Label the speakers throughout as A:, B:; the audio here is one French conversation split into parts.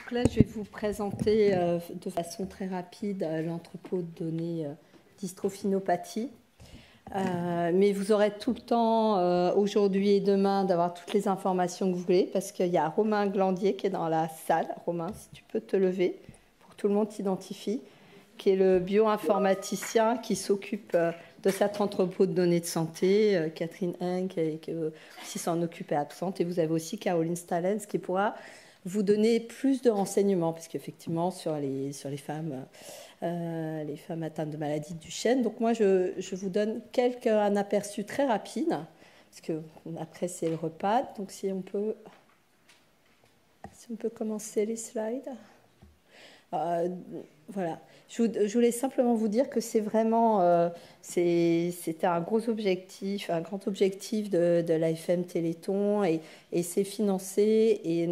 A: Donc là, je vais vous présenter de façon très rapide l'entrepôt de données dystrophinopathie. Mais vous aurez tout le temps, aujourd'hui et demain, d'avoir toutes les informations que vous voulez, parce qu'il y a Romain Glandier qui est dans la salle. Romain, si tu peux te lever, pour que tout le monde t'identifie, qui est le bioinformaticien qui s'occupe de cet entrepôt de données de santé. Catherine Heng, qui aussi s'en occupe, est absente. Et vous avez aussi Caroline Stalens, qui pourra vous donner plus de renseignements, parce qu'effectivement, sur les femmes atteintes de maladie de Duchenne. Donc moi, je vous donne un aperçu très rapide, parce que après, c'est le repas. Donc si on peut commencer les slides. Voilà. Je voulais simplement vous dire que c'est vraiment, c'était un grand objectif de l'AFM Téléthon, et c'est financé, et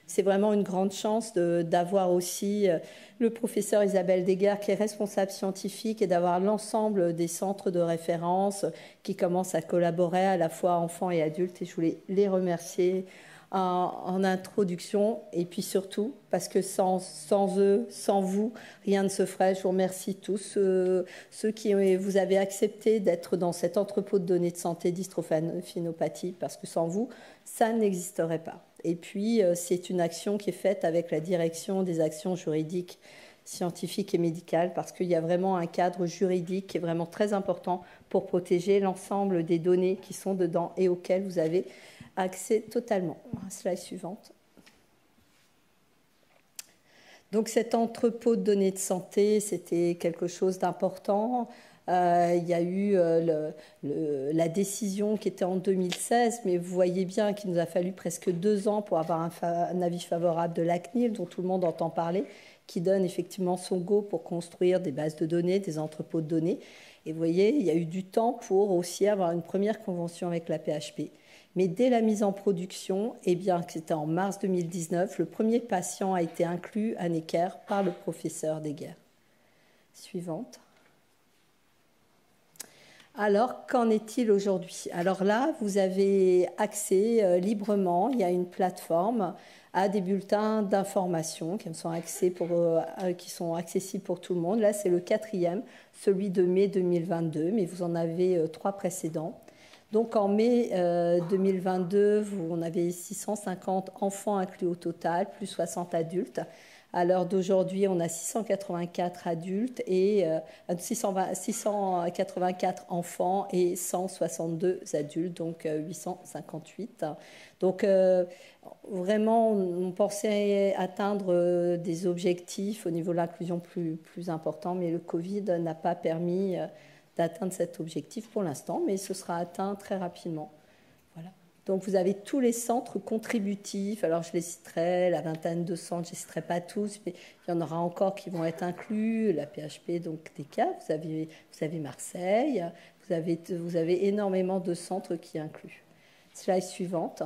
A: c'est vraiment une grande chance d'avoir aussi le professeur Isabelle Deguerre qui est responsable scientifique, et d'avoir l'ensemble des centres de référence qui commencent à collaborer, à la fois enfants et adultes, et je voulais les remercier en introduction, et puis surtout parce que sans eux, sans vous, rien ne se ferait. Je vous remercie tous, ceux qui vous avez accepté d'être dans cet entrepôt de données de santé dystrophinopathie, parce que sans vous, ça n'existerait pas. Et puis, c'est une action qui est faite avec la direction des actions juridiques, scientifiques et médicales, parce qu'il y a vraiment un cadre juridique qui est vraiment très important pour protéger l'ensemble des données qui sont dedans et auxquelles vous avez accès totalement. Slide suivante. Donc cet entrepôt de données de santé, c'était quelque chose d'important. Il y a eu la décision qui était en 2016, mais vous voyez bien qu'il nous a fallu presque 2 ans pour avoir un avis favorable de la CNIL, dont tout le monde entend parler, qui donne effectivement son go pour construire des bases de données, des entrepôts de données. Et vous voyez, il y a eu du temps pour aussi avoir une première convention avec la PHP. Mais dès la mise en production, eh bien, c'était en mars 2019, le premier patient a été inclus à Necker par le professeur Deguerre. Suivante. Alors, qu'en est-il aujourd'hui? Alors là, vous avez accès librement, il y a une plateforme, à des bulletins d'information qui sont accessibles pour tout le monde. Là, c'est le 4e, celui de mai 2022, mais vous en avez 3 précédents. Donc en mai 2022, on avait 650 enfants inclus au total, plus 60 adultes. À l'heure d'aujourd'hui, on a 684 adultes et 684 enfants et 162 adultes, donc 858. Donc vraiment, on pensait atteindre des objectifs au niveau de l'inclusion plus importants, mais le Covid n'a pas permis d'atteindre cet objectif pour l'instant, mais ce sera atteint très rapidement. Voilà. Donc vous avez tous les centres contributifs, alors je les citerai, la vingtaine de centres, je ne les citerai pas tous, mais il y en aura encore qui vont être inclus, la PHP, donc des cas, vous avez Marseille, vous avez énormément de centres qui incluent. Slide suivante.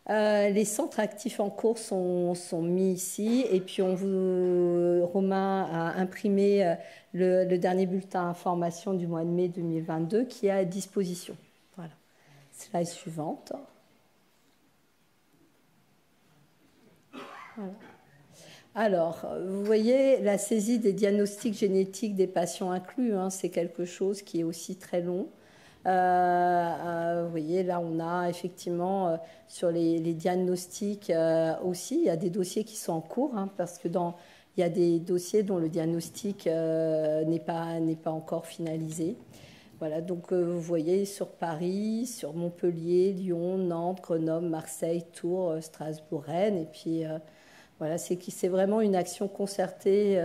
A: Les centres actifs en cours sont mis ici, et puis Romain a imprimé le dernier bulletin information du mois de mai 2022 qui est à disposition. Voilà. Slide suivante. Voilà. Alors, vous voyez, la saisie des diagnostics génétiques des patients inclus, c'est quelque chose qui est aussi très long. Vous voyez, là, on a effectivement sur les diagnostics aussi, il y a des dossiers qui sont en cours, parce que il y a des dossiers dont le diagnostic n'est pas encore finalisé. Voilà, donc vous voyez sur Paris, sur Montpellier, Lyon, Nantes, Grenoble, Marseille, Tours, Strasbourg, Rennes, et puis voilà, c'est vraiment une action concertée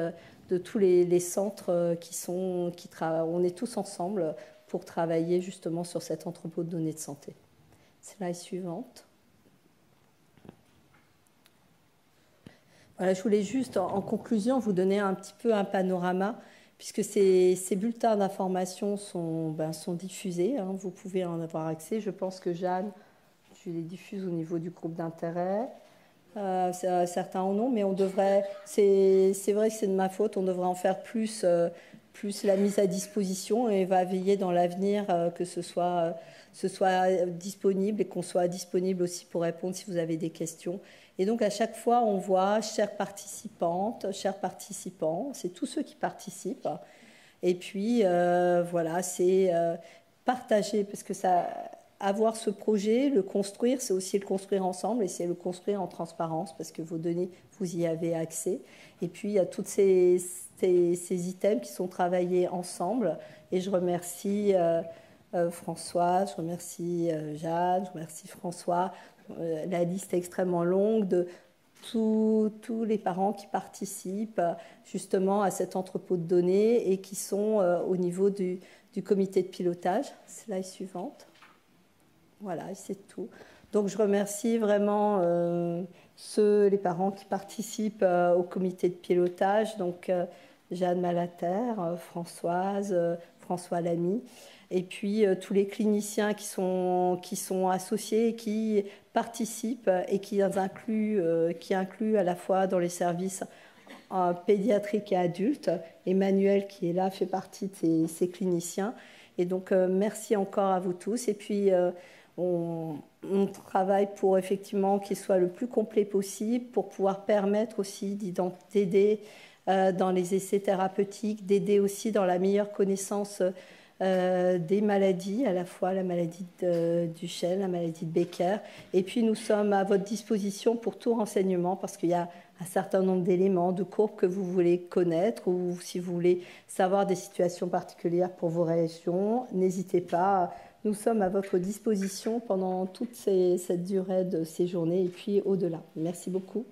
A: de tous les centres qui travaillent. On est tous ensemble pour travailler justement sur cet entrepôt de données de santé. Slide suivante. Voilà, je voulais juste, en conclusion, vous donner un petit peu un panorama, puisque ces bulletins d'information sont diffusés. Vous pouvez en avoir accès. Je pense que Jeanne, tu les diffuses au niveau du groupe d'intérêt. Certains en ont, mais on devrait, c'est vrai que c'est de ma faute, on devrait en faire plus plus la mise à disposition et va veiller dans l'avenir que ce soit disponible et qu'on soit disponible aussi pour répondre si vous avez des questions. Et donc à chaque fois, on voit chères participantes, chers participants, c'est tous ceux qui participent. Et puis voilà, c'est partager parce que ça, avoir ce projet, le construire, c'est aussi le construire ensemble et c'est le construire en transparence parce que vos données, vous y avez accès. Et puis il y a tous ces items qui sont travaillés ensemble. Et je remercie Françoise, je remercie Jeanne, je remercie François. La liste est extrêmement longue de tous les parents qui participent justement à cet entrepôt de données et qui sont au niveau du comité de pilotage. Slide suivante. Voilà, c'est tout. Donc je remercie vraiment les parents qui participent au comité de pilotage, donc Jeanne Malater, Françoise, François Lamy, et puis tous les cliniciens qui sont associés, qui participent et qui incluent à la fois dans les services pédiatriques et adultes. Emmanuel qui est là fait partie de ces cliniciens. Et donc merci encore à vous tous. Et puis on travaille pour effectivement qu'il soit le plus complet possible pour pouvoir permettre aussi d'aider dans les essais thérapeutiques, d'aider aussi dans la meilleure connaissance des maladies, à la fois la maladie de Duchenne, la maladie de Becker. Et puis nous sommes à votre disposition pour tout renseignement parce qu'il y a un certain nombre d'éléments, de courbes que vous voulez connaître ou si vous voulez savoir des situations particulières pour vos régions, n'hésitez pas. Nous sommes à votre disposition pendant toute cette durée de ces journées et puis au-delà. Merci beaucoup.